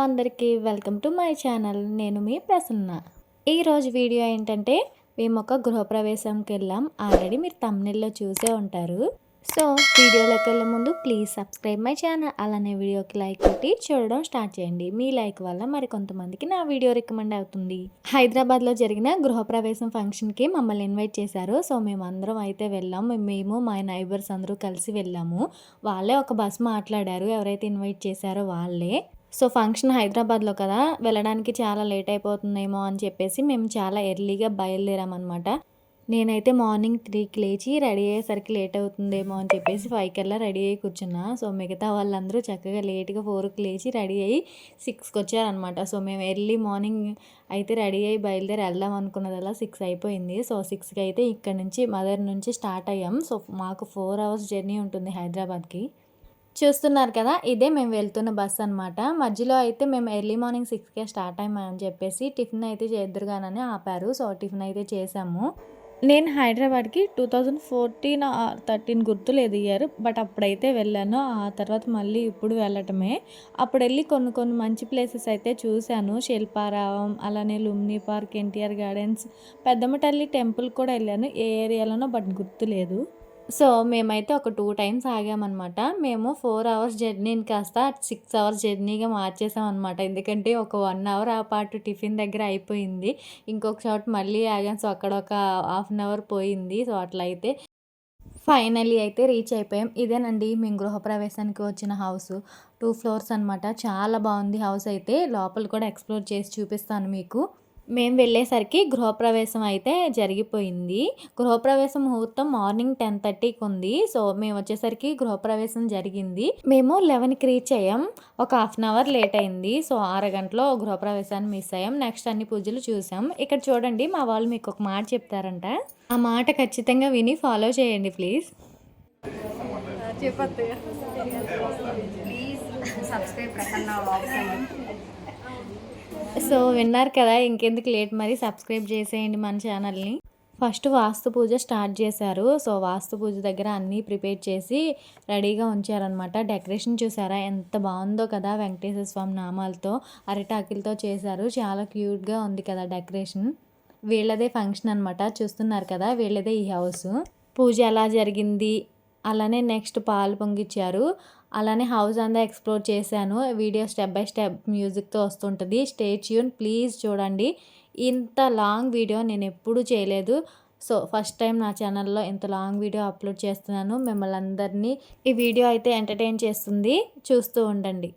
అందరికీ welcome to my channel. నేను మీ ప్రసన్న. ఈరోజు వీడియో ఏంటంటే మేము ఒక గృహప్రవేశంకి వెళ్ళాం. ఆల్రెడీ మీరు థంబ్‌నెయిల్‌లో చూసే ఉంటారు. సో వీడియోలోకి వెళ్ళే ముందు ప్లీజ్ సబ్స్క్రైబ్ మై ఛానల్. అలానే వీడియోకి లైక్ కొట్టి చూడడం స్టార్ట్ చేయండి. మీ లైక్ వల్ల మరి కొంతమందికి నా వీడియో రికమెండ్ అవుతుంది. హైదరాబాద్లో జరిగిన గృహప్రవేశం ఫంక్షన్కి మమ్మల్ని ఇన్వైట్ చేశారు. సో మేమందరం అయితే వెళ్ళాం. మేము మా నైబర్స్ అందరూ కలిసి వెళ్ళాము. వాళ్ళే ఒక బస్ మాట్లాడారు. ఎవరైతే ఇన్వైట్ చేశారో వాళ్ళే. సో ఫంక్షన్ హైదరాబాద్లో కదా, వెళ్ళడానికి చాలా లేట్ అయిపోతుందేమో అని చెప్పేసి మేము చాలా ఎర్లీగా బయలుదేరామన్నమాట. నేనైతే మార్నింగ్ 3కి లేచి రెడీ అయ్యేసరికి లేట్ అవుతుందేమో అని చెప్పేసి 5కల్లా రెడీ అయ్యి కూర్చున్నా. సో మిగతా వాళ్ళందరూ చక్కగా లేట్గా 4కి లేచి రెడీ అయ్యి 6కి వచ్చారనమాట. సో మేము ఎర్లీ మార్నింగ్ అయితే రెడీ అయ్యి బయలుదేరి వెళ్దాం అనుకున్నదల్లా 6 అయిపోయింది. సో 6కి అయితే ఇక్కడ నుంచి మదర్ నుంచి స్టార్ట్ అయ్యాం. సో మాకు 4 అవర్స్ జర్నీ ఉంటుంది హైదరాబాద్కి. చూస్తున్నారు కదా, ఇదే మేము వెళ్తున్న బస్ అనమాట. మధ్యలో అయితే మేము ఎర్లీ మార్నింగ్ 6కే స్టార్ట్ అయ్యామని చెప్పేసి టిఫిన్ అయితే చేద్దురుగానని ఆపారు. సో టిఫిన్ అయితే చేసాము. నేను హైదరాబాద్కి 2014 ఆర్ 13 గుర్తులేదు ఇయర్, బట్ అప్పుడైతే వెళ్ళాను. ఆ తర్వాత మళ్ళీ ఇప్పుడు వెళ్ళటమే. అప్పుడు వెళ్ళి కొన్ని మంచి ప్లేసెస్ అయితే చూశాను. శిల్పారావం, అలానే లుంబిని పార్క్, ఎన్టీఆర్ గార్డెన్స్, పెద్దమ్మ తల్లి టెంపుల్ కూడా వెళ్ళాను. ఏ ఏరియాలోనో బట్ గుర్తులేదు. సో మేమైతే ఒక 2 టైమ్స్ ఆగామన్నమాట. మేము 4 అవర్స్ జర్నీని కాస్త 6 అవర్స్ జర్నీగా మార్చేసామన్నమాట. ఎందుకంటే ఒక 1 అవర్ ఆ పాటు టిఫిన్ దగ్గర అయిపోయింది. ఇంకొక చోట మళ్ళీ ఆగాం. సో అక్కడ ఒక హాఫ్ అన్ అవర్ పోయింది. సో అట్లా అయితే ఫైనల్లీ అయితే రీచ్ అయిపోయాం. ఇదేనండి మేము గృహప్రవేశానికి వచ్చిన హౌస్. 2 ఫ్లోర్స్ అనమాట. చాలా బాగుంది హౌస్ అయితే. లోపల కూడా ఎక్స్ప్లోర్ చేసి చూపిస్తాను మీకు. మేము వెళ్ళేసరికి గృహప్రవేశం అయితే జరిగిపోయింది. గృహప్రవేశం ముహూర్తం మార్నింగ్ 10:30కి ఉంది. సో మేము వచ్చేసరికి గృహప్రవేశం జరిగింది. మేము 11కి రీచ్ అయ్యాం. ఒక హాఫ్ అన్ అవర్ లేట్ అయింది. సో 6 గంటలో గృహప్రవేశాన్ని మిస్ అయ్యాం. నెక్స్ట్ అన్ని పూజలు చూసాం. ఇక్కడ చూడండి, మా వాళ్ళు మీకు ఒక మాట చెప్తారంట. ఆ మాట ఖచ్చితంగా విని ఫాలో చేయండి please. Please subscribe Prasanna vlogs అండి. సో విన్నారు కదా, ఇంకెందుకు లేట్, మరి సబ్స్క్రైబ్ చేసేయండి మన ఛానల్ని. ఫస్ట్ వాస్తు పూజ స్టార్ట్ చేశారు. సో వాస్తు పూజ దగ్గర అన్నీ ప్రిపేర్ చేసి రెడీగా ఉంచారనమాట. డెకరేషన్ చూసారా ఎంత బాగుందో కదా, వెంకటేశ్వర స్వామి నామాలతో అరిటాకులతో చేశారు. చాలా క్యూట్గా ఉంది కదా డెకరేషన్. వీళ్ళదే ఫంక్షన్ అనమాట. చూస్తున్నారు కదా, వీళ్ళదే ఈ హౌస్. పూజ ఎలా జరిగింది, అలానే నెక్స్ట్ పాలు పొంగిచ్చారు. అలానే హౌస్ అంతా ఎక్స్ప్లోర్ చేశాను. వీడియో స్టెప్ బై స్టెప్ మ్యూజిక్తో వస్తుంటుంది. స్టే ట్యూన్ ప్లీజ్ చూడండి. ఇంత లాంగ్ వీడియో నేను ఎప్పుడూ చేయలేదు. సో ఫస్ట్ టైం నా ఛానల్లో ఇంత లాంగ్ వీడియో అప్లోడ్ చేస్తున్నాను. మిమ్మల్ని అందరినీ ఈ వీడియో అయితే ఎంటర్టైన్ చేస్తుంది. చూస్తూ ఉండండి.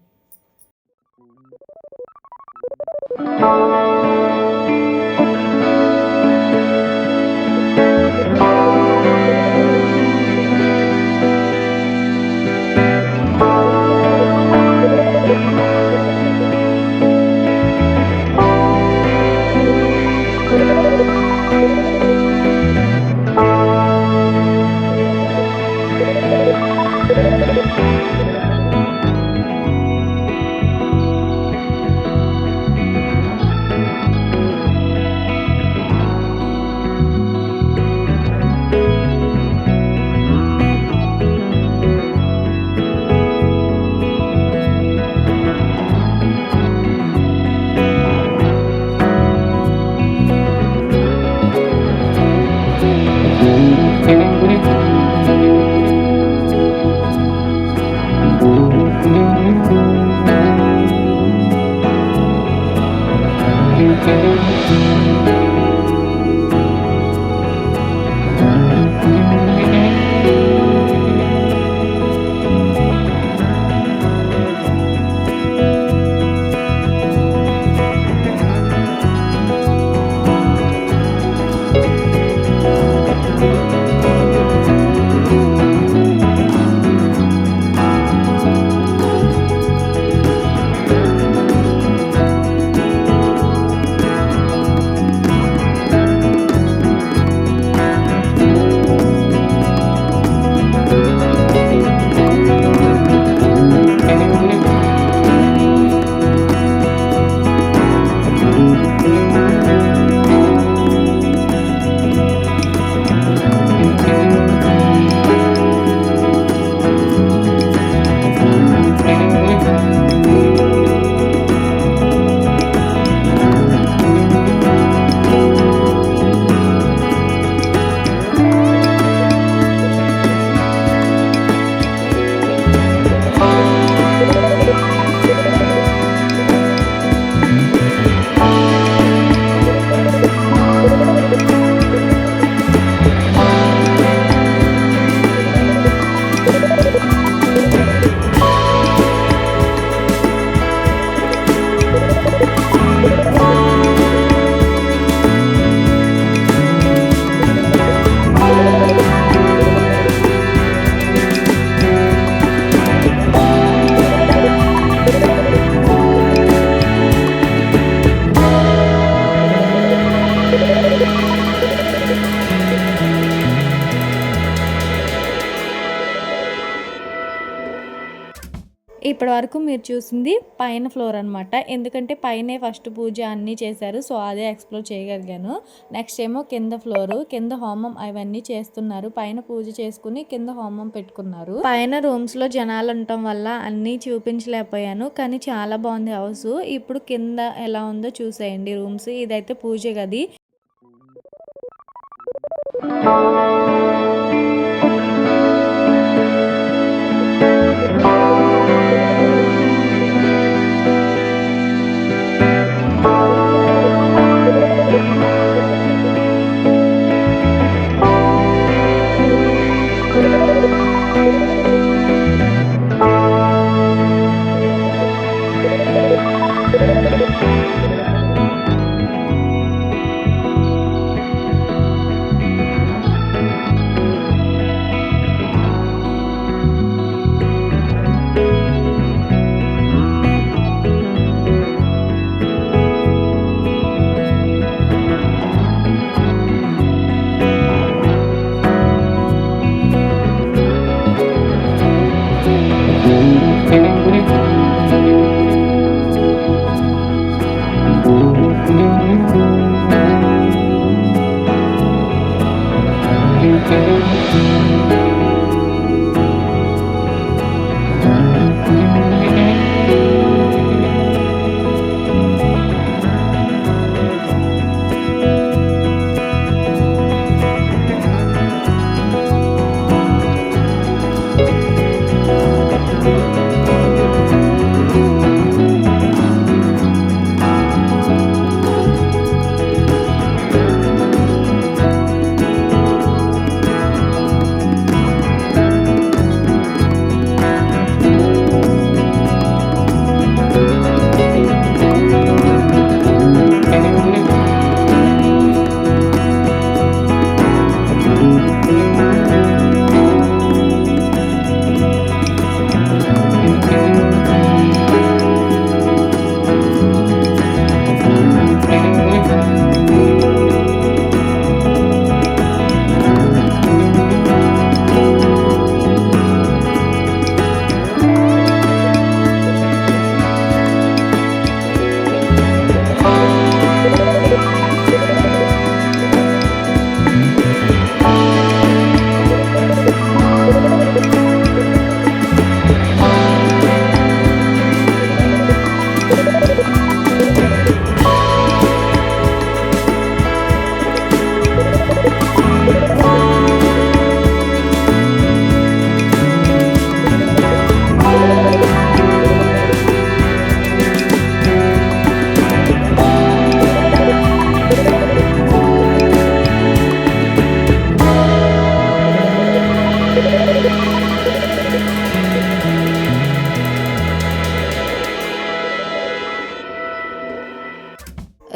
వరకు మీరు చూసింది పైన ఫ్లోర్ అనమాట. ఎందుకంటే పైనే ఫస్ట్ పూజ అన్నీ చేశారు. సో అదే ఎక్స్ప్లోర్ చేయగలిగాను. నెక్స్ట్ ఏమో కింద ఫ్లోరు, కింద హోమం అవన్నీ చేస్తున్నారు. పైన పూజ చేసుకుని కింద హోమం పెట్టుకున్నారు. పైన రూమ్స్లో జనాలు ఉండటం వల్ల అన్నీ చూపించలేకపోయాను, కానీ చాలా బాగుంది హౌస్. ఇప్పుడు కింద ఎలా ఉందో చూసేయండి రూమ్స్. ఇదైతే పూజ గది.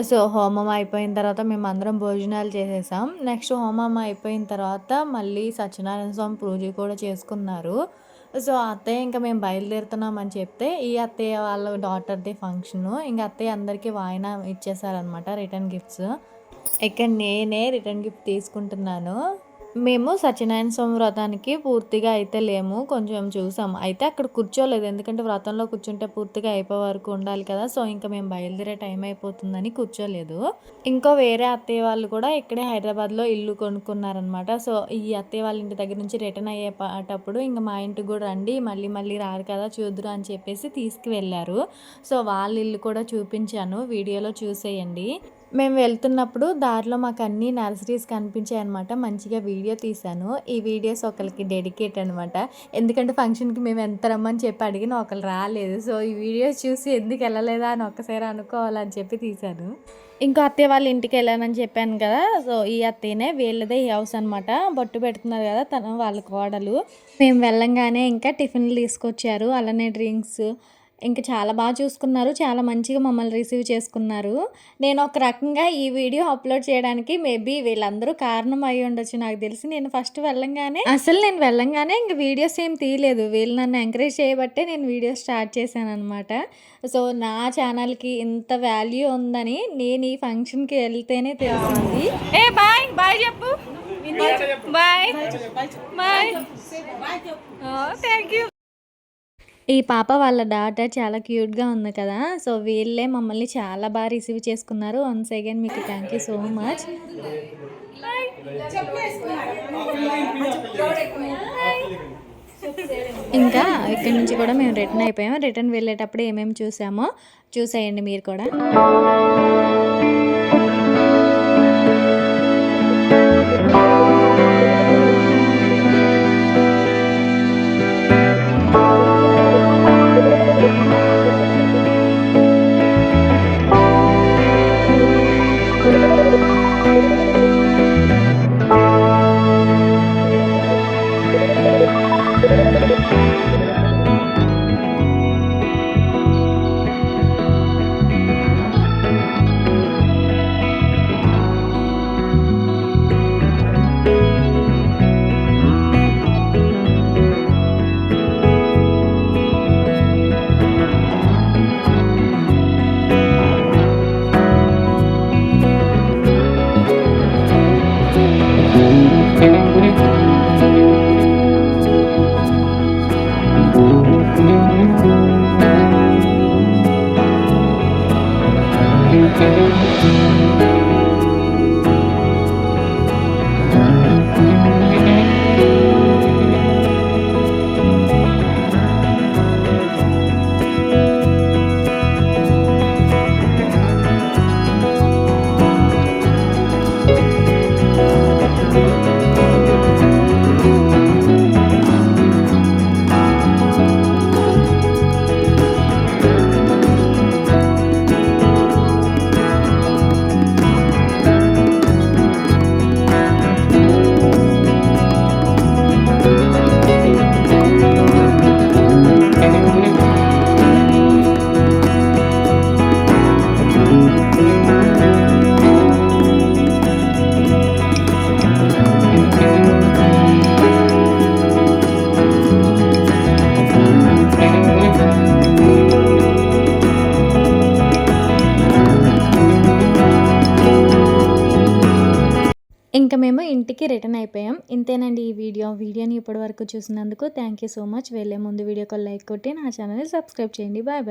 సో హోమం అయిపోయిన తర్వాత మేమందరం భోజనాలు చేసేసాం. నెక్స్ట్ హోమం అయిపోయిన తర్వాత మళ్ళీ సత్యనారాయణ స్వామి పూజ కూడా చేసుకున్నారు. సో అత్తయ్య ఇంకా మేము బయలుదేరుతున్నామని చెప్తే ఈ అత్తయ్య వాళ్ళ డాటర్ది ఫంక్షను. ఇంక అత్తయ్య అందరికీ వాయినా ఇచ్చేసారనమాట రిటర్న్ గిఫ్ట్స్. ఇక్కడ నేనే రిటర్న్ గిఫ్ట్ తీసుకుంటున్నాను. మేము సత్యనారాయణ స్వామి వ్రతానికి పూర్తిగా అయితే లేము, కొంచెం చూసాం. అయితే అక్కడ కూర్చోలేదు, ఎందుకంటే వ్రతంలో కూర్చుంటే పూర్తిగా అయిపోయే వరకు ఉండాలి కదా. సో ఇంకా మేము బయలుదేరే టైం అయిపోతుందని కూర్చోలేదు. ఇంకో వేరే అత్తయ్య వాళ్ళు కూడా ఇక్కడే హైదరాబాద్లో ఇల్లు కొనుక్కున్నారనమాట. సో ఈ అత్తయ్య వాళ్ళ ఇంటి దగ్గర నుంచి రిటర్న్ అయ్యేటప్పుడు ఇంకా మా ఇంటికి కూడా రండి, మళ్ళీ మళ్ళీ రారు కదా చూద్దురు అని చెప్పేసి తీసుకువెళ్ళారు. సో వాళ్ళ ఇల్లు కూడా చూపించాను, వీడియోలో చూసేయండి. మేము వెళ్తున్నప్పుడు దారిలో మాకు అన్ని నర్సరీస్ కనిపించాయి అనమాట. మంచిగా వీడియో తీశాను. ఈ వీడియోస్ ఒకరికి డెడికేట్ అనమాట. ఎందుకంటే ఫంక్షన్కి మేము ఎంత రమ్మని చెప్పి అడిగినా ఒకరు రాలేదు. సో ఈ వీడియోస్ చూసి ఎందుకు వెళ్ళలేదా అని ఒక్కసారి అనుకోవాలని చెప్పి తీశాను. ఇంకో అత్తయ్య వాళ్ళ ఇంటికి వెళ్ళానని చెప్పాను కదా. సో ఈ అత్తయ్యనే, వీళ్ళదే ఈ హౌస్ అనమాట. బొట్టు పెడుతున్నారు కదా తను వాళ్ళ కోడలు. మేము వెళ్ళంగానే ఇంకా టిఫిన్లు తీసుకొచ్చారు, అలానే డ్రింక్స్. ఇంకా చాలా బాగా చూసుకున్నారు, చాలా మంచిగా మమ్మల్ని రిసీవ్ చేసుకున్నారు. నేను ఒక రకంగా ఈ వీడియో అప్లోడ్ చేయడానికి మేబీ వీళ్ళందరూ కారణం అయ్యి ఉండొచ్చు నాకు తెలిసి. నేను ఫస్ట్ వెళ్ళంగానే ఇంక వీడియోస్ ఏం తీయలేదు. వీళ్ళు నన్ను ఎంకరేజ్ చేయబట్టే నేను వీడియో స్టార్ట్ చేశాను అనమాట. సో నా ఛానల్కి ఇంత వాల్యూ ఉందని నేను ఈ ఫంక్షన్కి వెళ్తేనే తెలిసింది. బాయ్ బాయ్ చెప్పు, బాయ్ బాయ్, థ్యాంక్ యూ. ఈ పాప వాళ్ళ డాటర్ చాలా క్యూట్‌గా ఉంది కదా! సో, వీళ్ళే మమ్మల్ని చాలా రిసీవ్ చేసుకున్నారు. వన్స్ అగైన్ మీకు థ్యాంక్ యూ సో మచ్. ఇంకా ఇక్కడి నుంచి కూడా మేము రిటర్న్ అయిపోయాం. రిటర్న్ వెళ్ళేటప్పుడు ఏమేమి చూసామో చూసేయండి మీరు కూడా. ఇంకా మేము ఇంటికి రిటర్న్ అయిపోయాం. ఇంతేనండి ఈ వీడియోని ఇప్పటివరకు చూసినందుకు థ్యాంక్ యూ సో మచ్. వెళ్ళే ముందు వీడియోకి లైక్ కొట్టి నా ఛానల్ని సబ్స్క్రైబ్ చేయండి. Bye bye.